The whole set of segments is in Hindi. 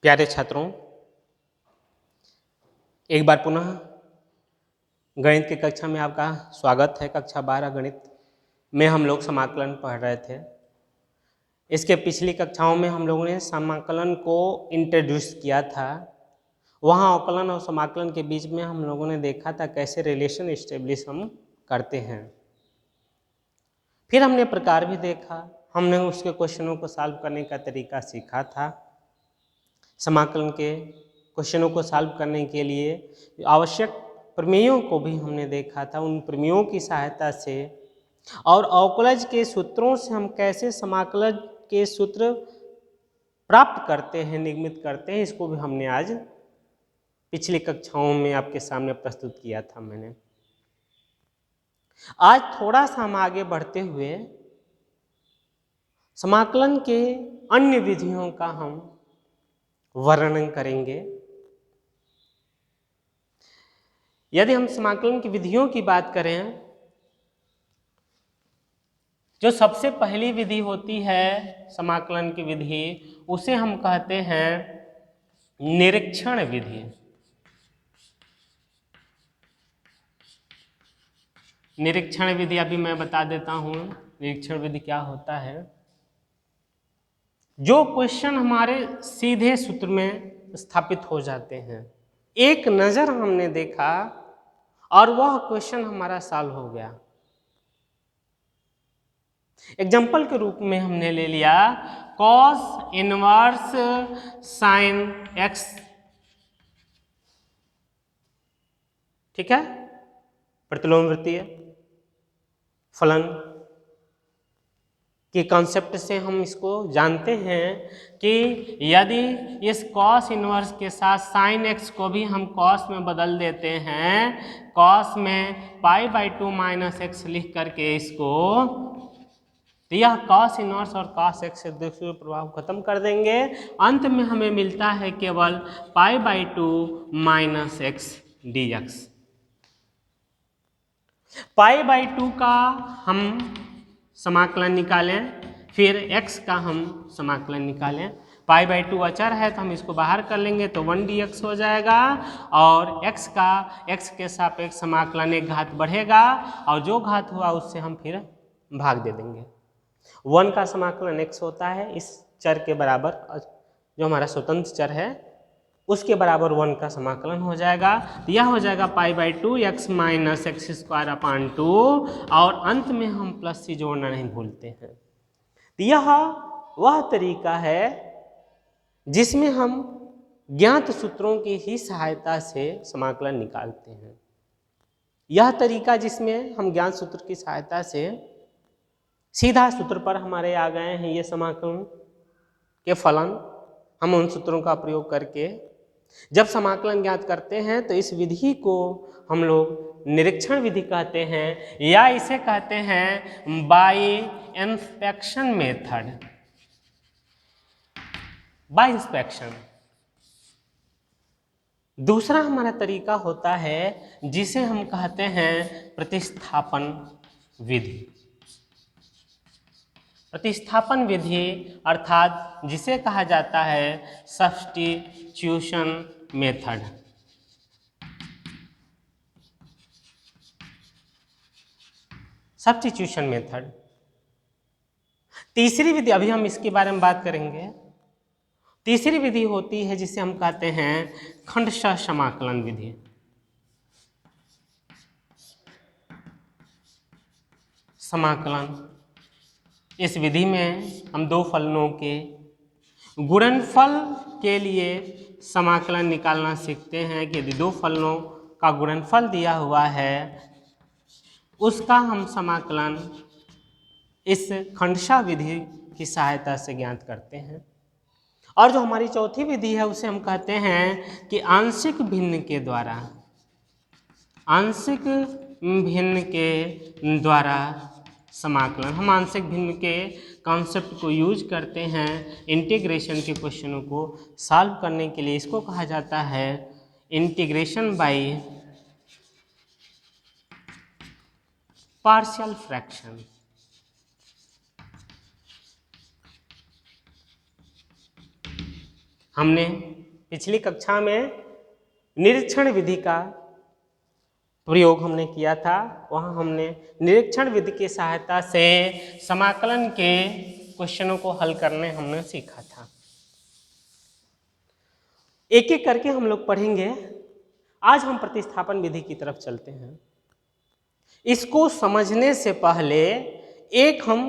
प्यारे छात्रों, एक बार पुनः गणित की कक्षा में आपका स्वागत है। कक्षा 12 गणित में हम लोग समाकलन पढ़ रहे थे। इसके पिछली कक्षाओं में हम लोगों ने समाकलन को इंट्रोड्यूस किया था। वहाँ अवकलन और समाकलन के बीच में हम लोगों ने देखा था कैसे रिलेशन इस्टेब्लिश हम करते हैं। फिर हमने प्रकार भी देखा, हमने उसके क्वेश्चनों को सॉल्व करने का तरीका सीखा था। समाकलन के क्वेश्चनों को सॉल्व करने के लिए आवश्यक प्रमेयों को भी हमने देखा था। उन प्रमेयों की सहायता से और अवकलज के सूत्रों से हम कैसे समाकलन के सूत्र प्राप्त करते हैं, निर्मित करते हैं, इसको भी हमने आज पिछली कक्षाओं में आपके सामने प्रस्तुत किया था। मैंने आज थोड़ा सा हम आगे बढ़ते हुए समाकलन के अन्य विधियों का हम वर्णन करेंगे। यदि हम समाकलन की विधियों की बात करें, जो सबसे पहली विधि होती है समाकलन की विधि, उसे हम कहते हैं निरीक्षण विधि। निरीक्षण विधि अभी मैं बता देता हूं। निरीक्षण विधि क्या होता है? जो क्वेश्चन हमारे सीधे सूत्र में स्थापित हो जाते हैं, एक नजर हमने देखा और वह क्वेश्चन हमारा सॉल्व हो गया। एग्जाम्पल के रूप में हमने ले लिया कॉस इनवर्स साइन एक्स, ठीक है, प्रतिलोम वृत्तीय फलन के कॉन्सेप्ट से हम इसको जानते हैं कि यदि इस कॉस इनवर्स के साथ साइन एक्स को भी हम कॉस में बदल देते हैं, कॉस में π/2 माइनस एक्स लिख करके इसको, तो यह कॉस इनवर्स और कॉस एक्स से दूसरे प्रभाव खत्म कर देंगे। अंत में हमें मिलता है केवल π/2 माइनस एक्स dx। π/2 का हम समाकलन निकालें, फिर x का हम समाकलन निकालें। π/2 अचर है तो हम इसको बाहर कर लेंगे तो 1 dx हो जाएगा, और x का x के सापेक्ष समाकलन एक घात बढ़ेगा और जो घात हुआ उससे हम फिर भाग दे देंगे। 1 का समाकलन x होता है, इस चर के बराबर, जो हमारा स्वतंत्र चर है उसके बराबर 1 का समाकलन हो जाएगा। तो यह हो जाएगा π/2 x minus x square upon 2, और अंत में हम प्लस सी जोड़ना नहीं भूलते हैं। तो यह वह तरीका है जिसमें हम ज्ञात सूत्रों की ही सहायता से समाकलन निकालते हैं। यह तरीका जिसमें हम ज्ञात सूत्र की सहायता से सीधा सूत्र पर हमारे आ गए हैं ये समाकलन के फलन, हम उन सूत्रों का प्रयोग करके जब समाकलन ज्ञात करते हैं तो इस विधि को हम लोग निरीक्षण विधि कहते हैं, या इसे कहते हैं bye inspection method. Bye inspection दूसरा हमारा तरीका होता है जिसे हम कहते हैं प्रतिस्थापन विधि। प्रतिस्थापन विधि अर्थात जिसे कहा जाता है सब्स्टिट्यूशन मेथड। सब्स्टिट्यूशन मेथड तीसरी विधि, अभी हम इसके बारे में बात करेंगे। तीसरी विधि होती है जिसे हम कहते हैं खंडशः समाकलन विधि। समाकलन, इस विधि में हम दो फलनों के गुणनफल के लिए समाकलन निकालना सीखते हैं कि यदि दो फलनों का गुणनफल दिया हुआ है उसका हम समाकलन इस खंडशः विधि की सहायता से ज्ञात करते हैं। और जो हमारी चौथी विधि है उसे हम कहते हैं कि आंशिक भिन्न के द्वारा, आंशिक भिन्न के द्वारा समाकलन। हम आंशिक भिन्न के कॉन्सेप्ट को यूज करते हैं इंटीग्रेशन के क्वेश्चनों को सॉल्व करने के लिए। इसको कहा जाता है इंटीग्रेशन बाय पार्शियल फ्रैक्शन। हमने पिछली कक्षा में निरीक्षण विधि का प्रयोग हमने किया था। वहाँ हमने निरीक्षण विधि की सहायता से समाकलन के क्वेश्चनों को हल करने हमने सीखा था। एक एक करके हम लोग पढ़ेंगे। आज हम प्रतिस्थापन विधि की तरफ चलते हैं। इसको समझने से पहले एक हम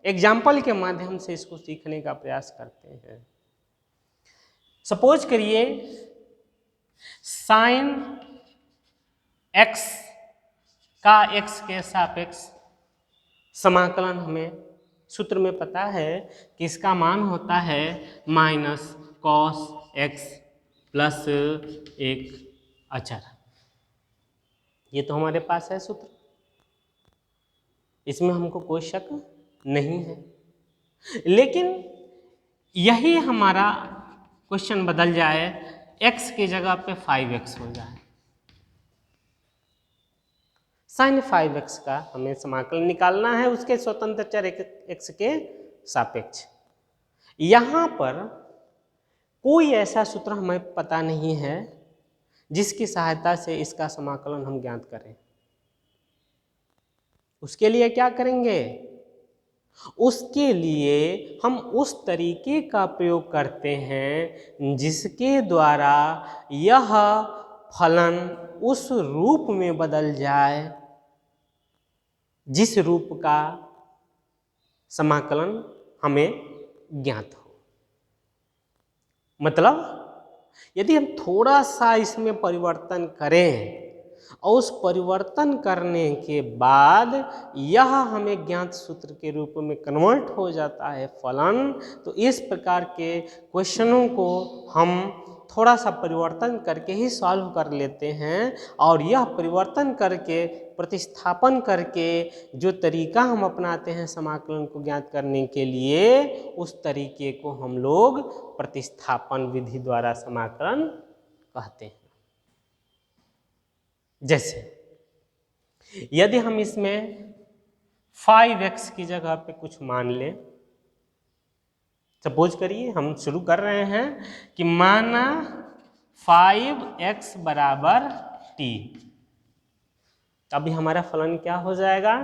एग्जाम्पल के माध्यम से इसको सीखने का प्रयास करते हैं। सपोज करिए साइन x का x के सापेक्ष समाकलन हमें सूत्र में पता है कि इसका मान होता है माइनस कॉस x प्लस एक अचर। ये तो हमारे पास है सूत्र, इसमें हमको कोई शक नहीं है। लेकिन यही हमारा क्वेश्चन बदल जाए, x की जगह पे 5x हो जाए। साइन 5x का हमें समाकलन निकालना है उसके स्वतंत्र चर x के सापेक्ष। यहाँ पर कोई ऐसा सूत्र हमें पता नहीं है जिसकी सहायता से इसका समाकलन हम ज्ञात करें। उसके लिए क्या करेंगे? उसके लिए हम उस तरीके का प्रयोग करते हैं जिसके द्वारा यह फलन उस रूप में बदल जाए जिस रूप का समाकलन हमें ज्ञात हो। मतलब यदि हम थोड़ा सा इसमें परिवर्तन करें और उस परिवर्तन करने के बाद यह हमें ज्ञात सूत्र के रूप में कन्वर्ट हो जाता है फलन, तो इस प्रकार के क्वेश्चनों को हम थोड़ा सा परिवर्तन करके ही सॉल्व कर लेते हैं। और यह परिवर्तन करके प्रतिस्थापन करके जो तरीका हम अपनाते हैं समाकलन को ज्ञात करने के लिए, उस तरीके को हम लोग प्रतिस्थापन विधि द्वारा समाकलन कहते हैं। जैसे यदि हम इसमें 5x की जगह पे कुछ मान लें, सपोज करिए हम शुरू कर रहे हैं कि माना 5x बराबर t। अभी हमारा फलन क्या हो जाएगा?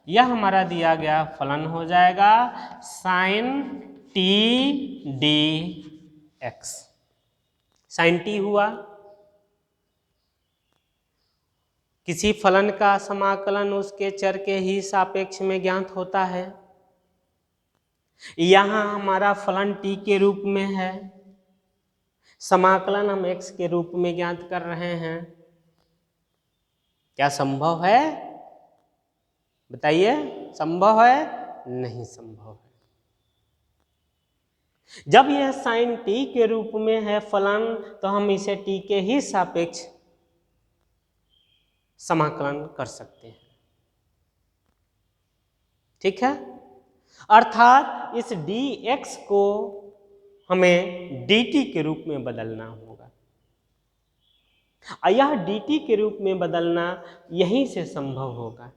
यह हमारा दिया गया फलन हो जाएगा sine t dx। Sine t हुआ। किसी फलन का समाकलन उसके चर के ही सापेक्ष में ज्ञात होता है। यहाँ हमारा फलन t के रूप में है, समाकलन हम x के रूप में ज्ञात कर रहे हैं। क्या संभव है? बताइए, संभव है? नहीं संभव है। जब यह साइन t के रूप में है फलन, तो हम इसे t के ही सापेक्ष समाकलन कर सकते हैं। ठीक है? अर्थात इस dx को हमें dt के रूप में बदलना होगा। यह dt के रूप में बदलना यहीं से संभव होगा।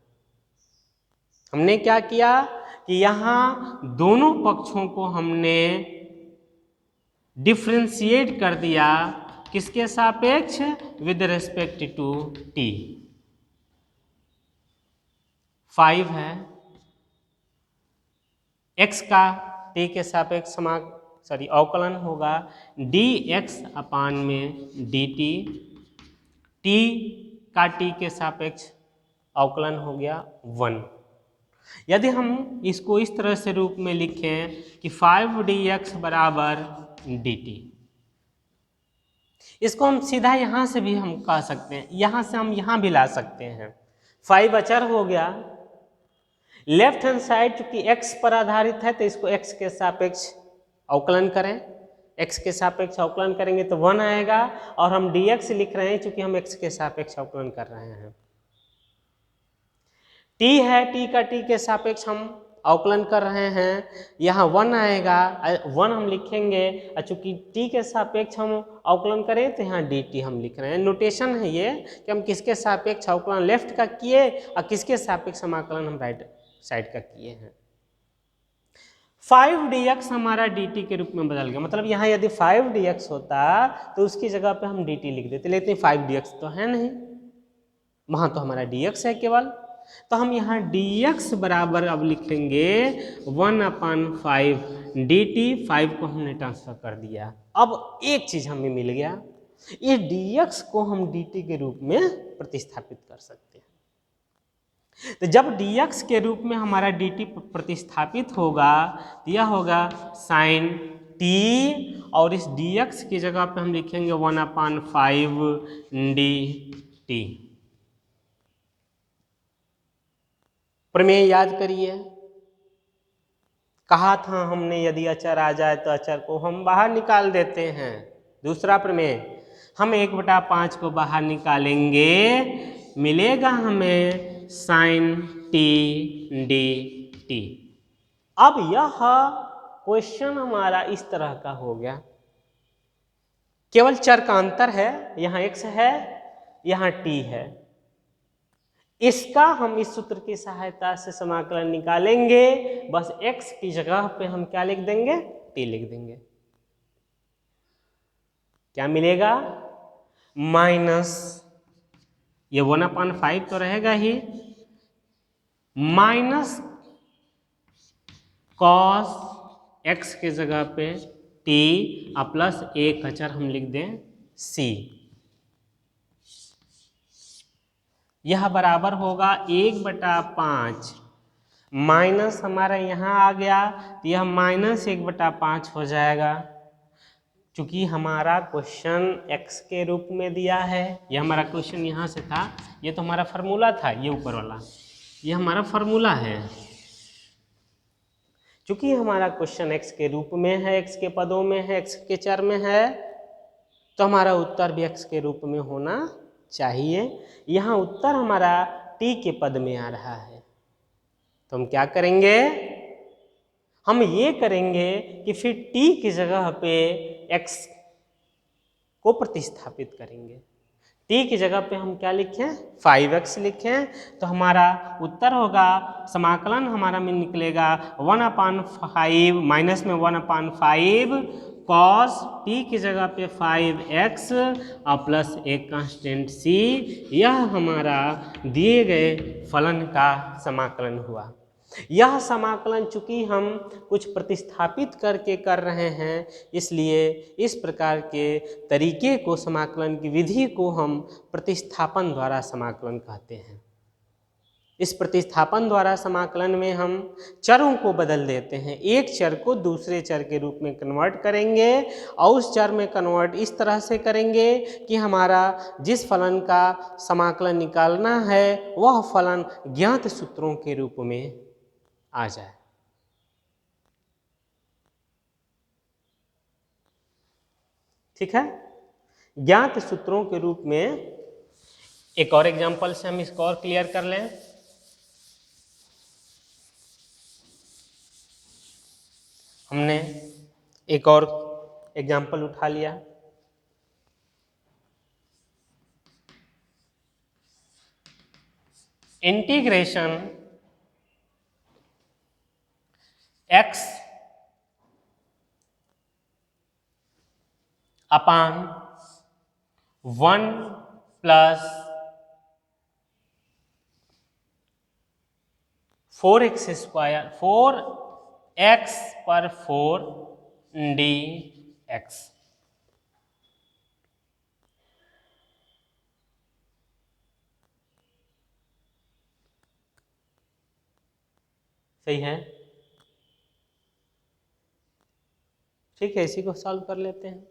हमने क्या किया कि यहाँ दोनों पक्षों को हमने डिफरेंशिएट कर दिया। किसके सापेक्ष? With respect to t। 5 है, x का t के सापेक्ष अवकलन होगा dx अपान में dt। t का t के सापेक्ष अवकलन हो गया 1। यदि हम इसको इस तरह से रूप में लिखें कि 5dx बराबर dt, इसको हम सीधा यहाँ से भी हम कह सकते हैं, यहाँ से हम यहाँ भी ला सकते हैं। 5 अचर हो गया, लेफ्ट हैंड साइड चूंकि x पर आधारित है तो इसको x के सापेक्ष अवकलन करें। x के सापेक्ष अवकलन करेंगे तो 1 आएगा, और हम dx लिख रहे हैं चूंकि हम x के सापेक्ष अवकलन कर रहे हैं। t है, t का t के सापेक्ष हम अवकलन कर रहे हैं, यहाँ 1 आएगा, 1 हम लिखेंगे, और चूंकि t के सापेक्ष हम अवकलन करें तो यहाँ dt हम लिख रहे हैं। नोटेशन है ये कि हम किसके सापेक्ष अवकलन लेफ्ट का किए और किसके सापेक्ष समाकलन हम राइट साइड का किए हैं। 5dx हमारा dt के रूप में बदल गया, मतलब यहाँ यदि 5dx होता तो उसकी जगह पे हम dt लिख देते, लेकिन 5dx तो है नहीं, वहाँ तो हमारा dx है केवल, तो हम यहाँ dx बराबर अब लिखेंगे 1/5 dt। 5 को हमने ट्रांसफर कर दिया। अब एक चीज हमें मिल गया, ये dx को हम dt के रूप में प्रतिस्थापित कर सकते हैं। तो जब dx के रूप में हमारा dt प्रतिस्थापित होगा तो यह होगा sin t, और इस dx की जगह पे हम लिखेंगे 1/5 dt। प्रमेय याद करिए, कहा था हमने यदि अचर आ जाए तो अचर को हम बाहर निकाल देते हैं। दूसरा प्रमेय, हम 1/5 को बाहर निकालेंगे, मिलेगा हमें sin t dt। अब यह क्वेश्चन हमारा इस तरह का हो गया, केवल चर का अंतर है, यहाँ x है यहाँ t है, इसका हम इस सूत्र की सहायता से समाकलन निकालेंगे। बस x की जगह पे हम क्या लिख देंगे, t लिख देंगे। क्या मिलेगा, माइनस ये 1/5 तो रहेगा ही, माइनस कॉस x की जगह पे t और प्लस एक अचर हम लिख दें c। यह बराबर होगा 1/5, माइनस हमारा यहाँ आ गया तो यह -1/5 हो जाएगा। चूंकि हमारा क्वेश्चन x के रूप में दिया है, यह हमारा क्वेश्चन यहाँ से था, ये तो हमारा फार्मूला था, ये ऊपर वाला ये हमारा फार्मूला है। चूंकि हमारा क्वेश्चन x के रूप में है, x के पदों में है, x के चर में है, तो हमारा उत्तर भी x के रूप में होना चाहिए। यहाँ उत्तर हमारा t के पद में आ रहा है, तो हम क्या करेंगे, हम ये करेंगे कि फिर t की जगह पे x को प्रतिस्थापित करेंगे। t की जगह पे हम क्या लिखें, 5x लिखें, तो हमारा उत्तर होगा, समाकलन हमारा में निकलेगा 1/5 माइनस में 1/5 कॉस t की जगह पे 5x और प्लस एक कांस्टेंट c। यह हमारा दिए गए फलन का समाकलन हुआ। यह समाकलन चूंकि हम कुछ प्रतिस्थापित करके कर रहे हैं, इसलिए इस प्रकार के तरीके को, समाकलन की विधि को हम प्रतिस्थापन द्वारा समाकलन कहते हैं। इस प्रतिस्थापन द्वारा समाकलन में हम चरों को बदल देते हैं, एक चर को दूसरे चर के रूप में कन्वर्ट करेंगे और उस चर में कन्वर्ट इस तरह से करेंगे कि हमारा जिस फलन का समाकलन निकालना है वह फलन ज्ञात सूत्रों के रूप में आ जाए। ठीक है, ज्ञात सूत्रों के रूप में एक और एग्जांपल से हम इसको और क्लियर कर लें। हमने एक और एग्जांपल उठा लिया, इंटीग्रेशन x अपान 1 प्लस 4x स्क्वायर 4x पर 4 dx। सही है, ठीक है, इसी को सॉल्व कर लेते हैं।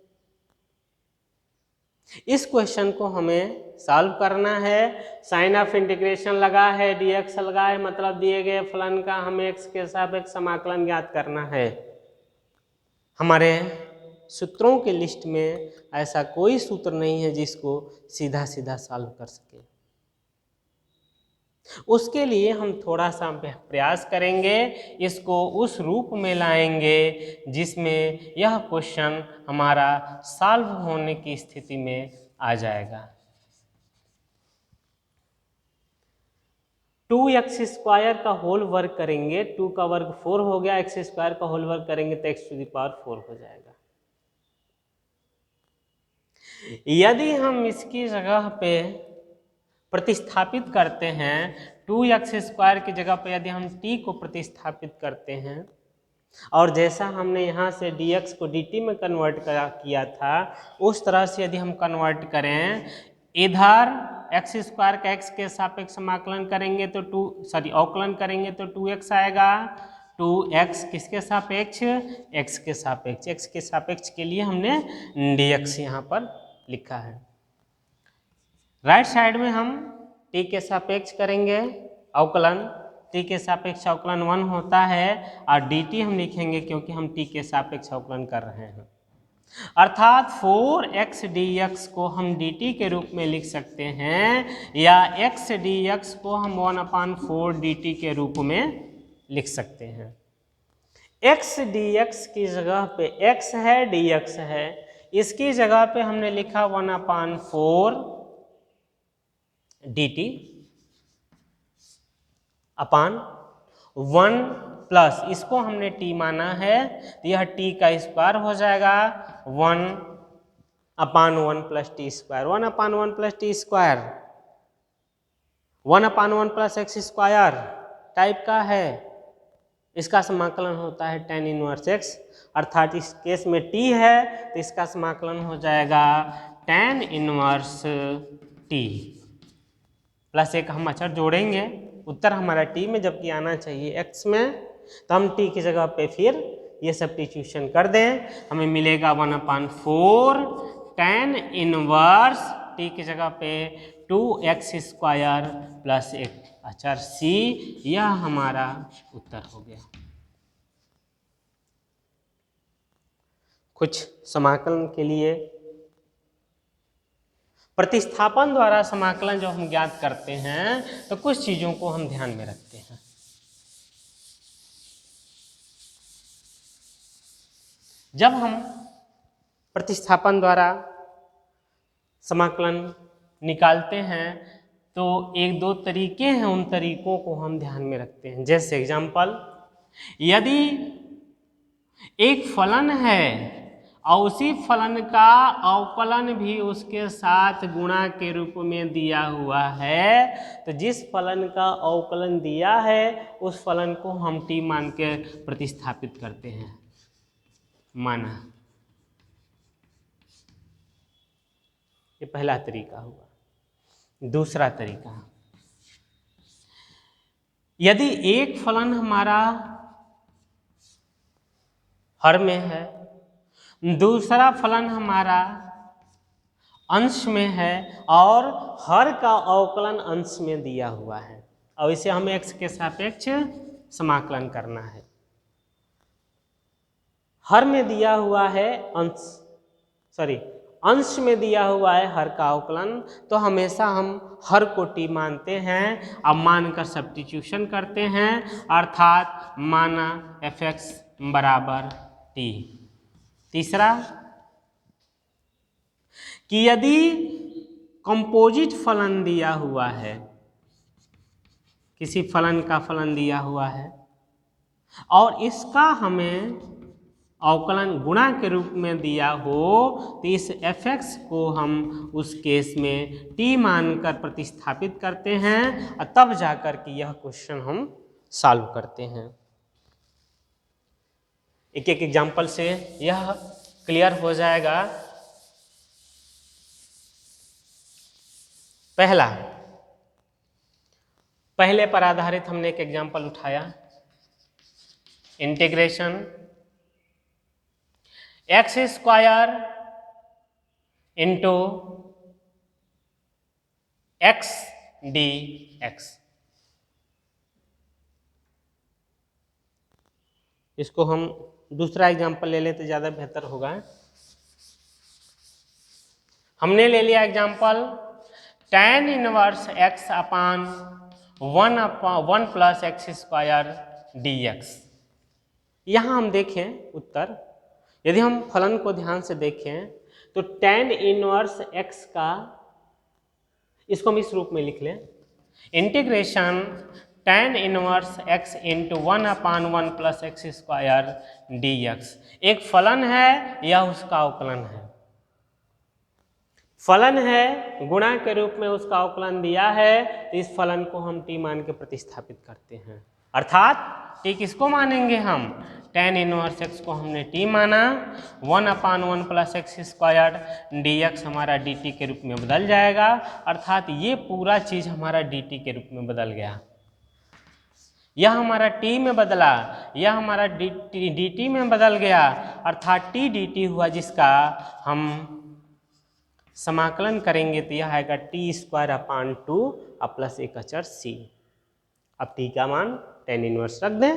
इस क्वेश्चन को हमें सॉल्व करना है। साइन ऑफ इंटीग्रेशन लगा है, dx लगा है, मतलब दिए गए फलन का हमें x के सापेक्ष समाकलन ज्ञात करना है। हमारे सूत्रों के लिस्ट में ऐसा कोई सूत्र नहीं है जिसको सीधा सीधा सॉल्व कर सके। उसके लिए हम थोड़ा सा प्रयास करेंगे, इसको उस रूप में लाएंगे जिसमें यह क्वेश्चन हमारा सॉल्व होने की स्थिति में आ जाएगा। 2x स्क्वायर का होल वर्ग करेंगे, 2 का वर्ग 4 हो गया, x स्क्वायर का होल वर्ग करेंगे तो x टू द पावर 4 हो जाएगा। यदि हम इसकी जगह पे प्रतिस्थापित करते हैं, 2x स्क्वायर की जगह पे यदि हम t को प्रतिस्थापित करते हैं और जैसा हमने यहाँ से dx को dt में कन्वर्ट किया था उस तरह से यदि हम कन्वर्ट करें, इधर x स्क्वायर का x के सापेक्ष समाकलन करेंगे तो अवकलन करेंगे तो 2x आएगा। 2x किसके सापेक्ष? x के सापेक्ष। x के सापेक्ष के लिए हमने dx यहाँ पर लिखा है। राइट साइड में हम t के सापेक्ष करेंगे अवकलन, t के सापेक्ष अवकलन 1 होता है और dt हम लिखेंगे क्योंकि हम t के सापेक्ष अवकलन कर रहे हैं। अर्थात 4x dx को हम dt के रूप में लिख सकते हैं या x dx को हम 1/4 dt के रूप में लिख सकते हैं। x dx की जगह पे x है, dx है, इसकी जगह पे हमने लिखा 1/4 dt अपान 1 प्लस इसको हमने t माना है तो यह t का स्क्वायर हो जाएगा 1/1 plus T square, 1/1 plus T square, 1/1 plus x square type का है। इसका समाकलन होता है tan इनवर्स x, अर्थात इस केस में t है तो इसका समाकलन हो जाएगा tan इनवर्स t प्लस एक हम अक्षर जोड़ेंगे, उत्तर हमारा t में जबकि आना चाहिए x में, तो हम t की जगह पे फिर ये सब्स्टिट्यूशन कर दें, हमें मिलेगा 1/4 tan इनवर्स t की जगह पे 2x स्क्वायर प्लस एक अक्षर c, यह हमारा उत्तर हो गया। कुछ समाकलन के लिए प्रतिस्थापन द्वारा समाकलन जो हम ज्ञात करते हैं तो कुछ चीजों को हम ध्यान में रखते हैं। जब हम प्रतिस्थापन द्वारा समाकलन निकालते हैं तो एक दो तरीके हैं, उन तरीकों को हम ध्यान में रखते हैं। जैसे एग्जाम्पल, यदि एक फलन है और उसी फलन का अवकलन भी उसके साथ गुणा के रूप में दिया हुआ है, तो जिस फलन का अवकलन दिया है उस फलन को हम t मान के प्रतिस्थापित करते हैं। माना, ये पहला तरीका हुआ। दूसरा तरीका, यदि एक फलन हमारा हर में है, दूसरा फलन हमारा अंश में है और हर का अवकलन अंश में दिया हुआ है और इसे हमें x के सापेक्ष समाकलन करना है। हर में दिया हुआ है अंश में दिया हुआ है हर का अवकलन, तो हमेशा हम हर को t मानते हैं। अब मानकर सब्स्टिट्यूशन करते हैं, अर्थात माना fx बराबर t। तीसरा, कि यदि कंपोजिट फलन दिया हुआ है, किसी फलन का फलन दिया हुआ है और इसका हमें अवकलन गुणा के रूप में दिया हो, तो इस fx को हम उस केस में t मानकर प्रतिस्थापित करते हैं और तब जाकर के यह क्वेश्चन हम सॉल्व करते हैं। एक एक एग्जाम्पल से यह क्लियर हो जाएगा। पहले पर आधारित हमने एक एग्जाम्पल उठाया, integration x square into x dx। इसको हम दूसरा एग्जाम्पल ले लें तो ज़्यादा बेहतर होगा। हमने ले लिया एग्जाम्पल tan इनवर्स x अपान 1 प्लस एक्स स्क्वायर dx। यहाँ हम देखें उत्तर, यदि हम फलन को ध्यान से देखें तो tan इनवर्स x का, इसको हम इस रूप में लिख लें, integration tan inverse x into 1/1 plus x square dx। एक फलन है या उसका अवकलन है, फलन है, गुणा के रूप में उसका अवकलन दिया है, तो इस फलन को हम t मान के प्रतिस्थापित करते हैं। अर्थात t किसको मानेंगे हम, tan इनवर्स x को हमने t माना, 1/1 प्लस एक्स स्क्वायर dx हमारा dt के रूप में बदल जाएगा। अर्थात ये पूरा चीज हमारा dt के रूप में बदल गया, यह हमारा t में बदला, यह हमारा dt में बदल गया। अर्थात t dt हुआ जिसका हम समाकलन करेंगे तो यह आएगा t²/2 प्लस एक अचर c। अब t का मान tan इनवर्स रख दें,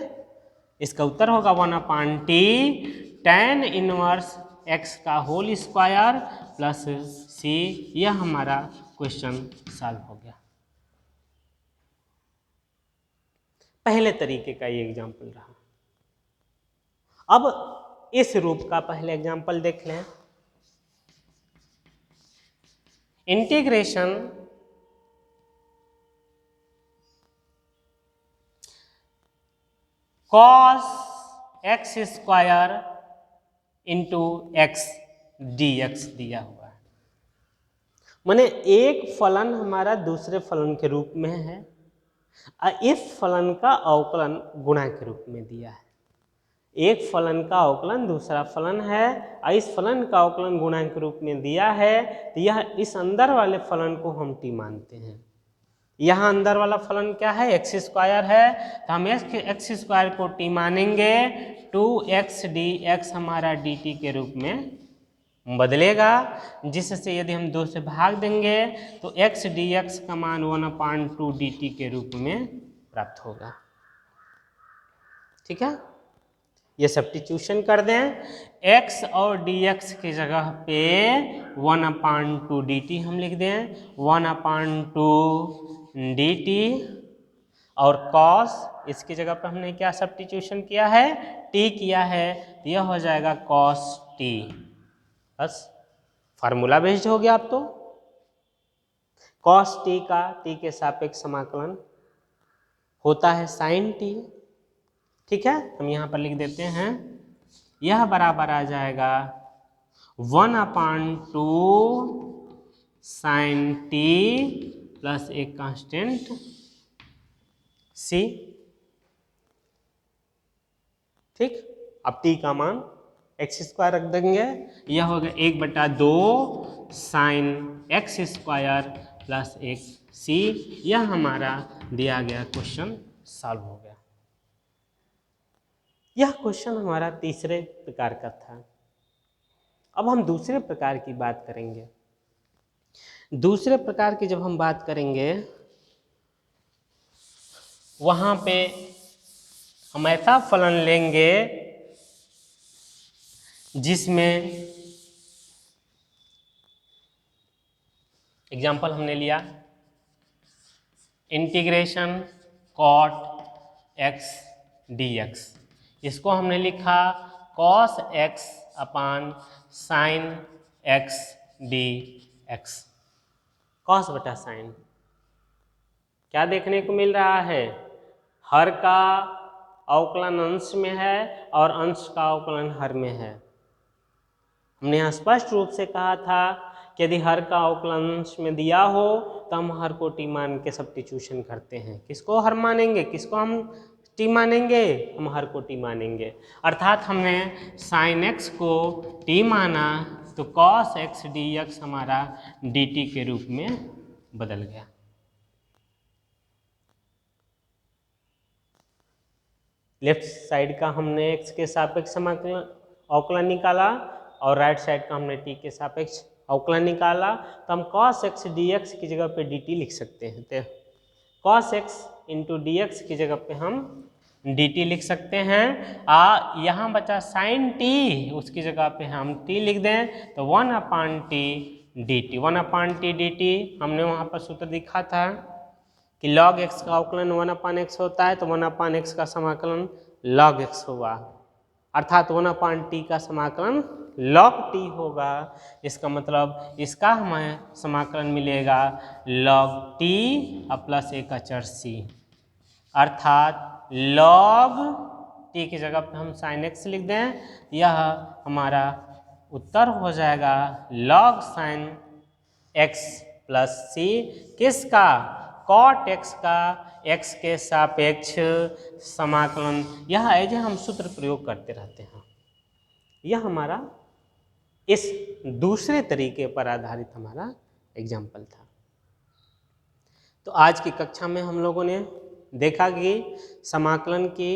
इसका उत्तर होगा 1/t tan इनवर्स x का होल स्क्वायर प्लस c। यह हमारा क्वेश्चन सॉल्व हो गया। पहले तरीके का ये एग्जाम्पल रहा। अब इस रूप का पहले एग्जाम्पल देख लें। Integration cos x square into x dx दिया हुआ है। माने एक फलन हमारा दूसरे फलन के रूप में है, इस फलन का अवकलन गुणा के रूप में दिया है। एक फलन का अवकलन दूसरा फलन है और इस फलन का अवकलन गुणा के रूप में दिया है, तो यह इस अंदर वाले फलन को हम t मानते हैं। यहाँ अंदर वाला फलन क्या है, एक्स स्क्वायर है, तो हम एक्स स्क्वायर को t मानेंगे। 2x dx हमारा dt के रूप में बदलेगा, जिससे यदि हम 2 से भाग देंगे तो x dx का मान 1/2 dt के रूप में प्राप्त होगा। ठीक है, ये सब्स्टिट्यूशन कर दें, x और dx की जगह पे 1/2 dt हम लिख दें, 1/2 dt और cos इसकी जगह पे हमने क्या सब्स्टिट्यूशन किया है, t किया है, यह हो जाएगा cos t। बस फार्मूला बेस्ड हो गया। अब तो cos t का t के सापेक्ष समाकलन होता है sin t। ठीक है, हम यहाँ पर लिख देते हैं, यह बराबर आ जाएगा 1/2 sin t प्लस एक कांस्टेंट c। ठीक, अब t का मान एक्स स्क्वायर रख देंगे, यह होगा 1/2 साइन एक्स स्क्वायर प्लस एक c। यह हमारा दिया गया क्वेश्चन सॉल्व हो गया। यह क्वेश्चन हमारा तीसरे प्रकार का था। अब हम दूसरे प्रकार की बात करेंगे। दूसरे प्रकार की जब हम बात करेंगे, वहां पे हम ऐसा फलन लेंगे जिसमें एग्जाम्पल हमने लिया इंटीग्रेशन cot x dx, इसको हमने लिखा cos x अपान sin x dx। cos बटा sin क्या देखने को मिल रहा है, हर का अवकलन अंश में है और अंश का अवकलन हर में है। हमने यहाँ स्पष्ट रूप से कहा था कि यदि हर का अवकलन अंश में दिया हो तो हम हर को t मान के सब्स्टिट्यूशन करते हैं। किसको हर मानेंगे, किसको हम t मानेंगे, हम हर को t मानेंगे। अर्थात हमने sin x को t माना तो cos x dx हमारा dt के रूप में बदल गया। लेफ्ट साइड का हमने x के सापेक्ष समाकलन अवकलन निकाला और राइट साइड का हमने t के सापेक्ष अवकलन निकाला, तो हम cos x dx की जगह पे dt लिख सकते हैं। तो cos x इंटू dx की जगह पे हम dt लिख सकते हैं। यहाँ बचा sin t, उसकी जगह पे हम t लिख दें तो 1/t dt। 1/t dt हमने वहाँ पर सूत्र दिखा था कि log x का अवकलन 1/x होता है, तो 1/x का समाकलन log x हुआ, अर्थात 1/t का समाकलन log t होगा, इसका मतलब इसका हमें समाकलन मिलेगा log t प्लस एक अचर c, अर्थात log t की जगह पे हम sin x लिख दें, यह हमारा उत्तर हो जाएगा log sin x plus c, किसका? cot x का x के सापेक्ष समाकलन। यह है जो हम सूत्र प्रयोग करते रहते हैं, यह हमारा इस दूसरे तरीके पर आधारित हमारा एग्जाम्पल था। तो आज की कक्षा में हम लोगों ने देखा कि समाकलन की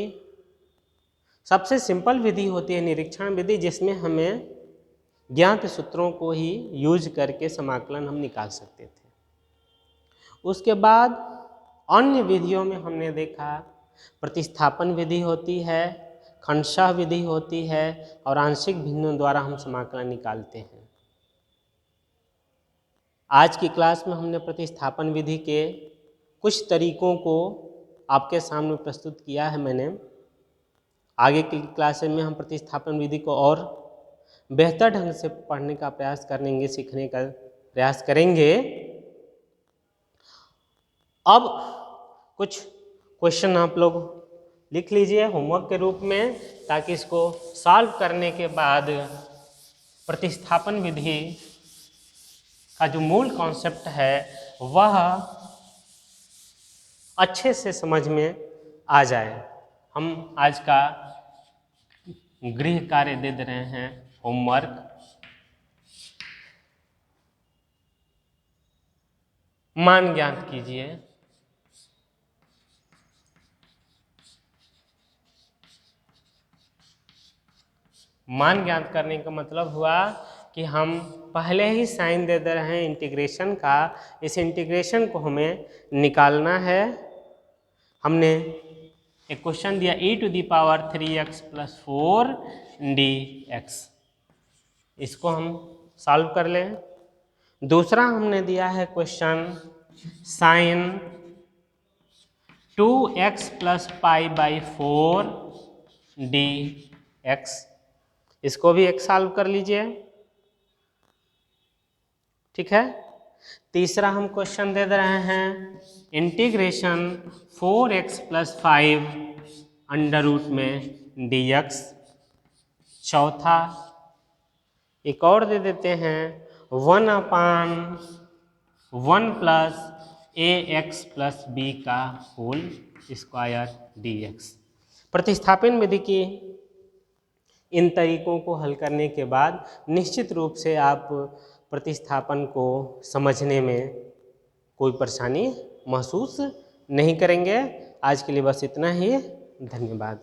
सबसे सिंपल विधि होती है निरीक्षण विधि, जिसमें हमें ज्ञात सूत्रों को ही यूज करके समाकलन हम निकाल सकते थे। उसके बाद अन्य विधियों में हमने देखा प्रतिस्थापन विधि होती है, खंडशः विधि होती है और आंशिक भिन्नों द्वारा हम समाकलन निकालते हैं। आज की क्लास में हमने प्रतिस्थापन विधि के कुछ तरीकों को आपके सामने प्रस्तुत किया है मैंने। आगे की क्लास में हम प्रतिस्थापन विधि को और बेहतर ढंग से पढ़ने का प्रयास करेंगे, सीखने का प्रयास करेंगे। अब कुछ क्वेश्चन आप लोग लिख लीजिए होमवर्क के रूप में, ताकि इसको सॉल्व करने के बाद प्रतिस्थापन विधि का जो मूल कॉन्सेप्ट है वह अच्छे से समझ में आ जाए। हम आज का गृह कार्य दे रहे हैं, होमवर्क। मान ज्ञात कीजिए। मान ज्ञात करने का मतलब हुआ कि हम पहले ही साइन दे रहे हैं इंटीग्रेशन का, इस इंटीग्रेशन को हमें निकालना है। हमने एक क्वेश्चन दिया e⁻³ + 4 dx, इसको हम सॉल्व कर लें। दूसरा हमने दिया है क्वेश्चन sin 2x + π/4 dx, इसको भी एक सॉल्व कर लीजिए, ठीक है। तीसरा हम क्वेश्चन दे रहे हैं इंटीग्रेशन 4x + 5 √ dx। चौथा एक और दे देते हैं 1/1 + ax + b² dx। प्रतिस्थापन विधि की इन तरीकों को हल करने के बाद निश्चित रूप से आप प्रतिस्थापन को समझने में कोई परेशानी महसूस नहीं करेंगे। आज के लिए बस इतना ही, धन्यवाद।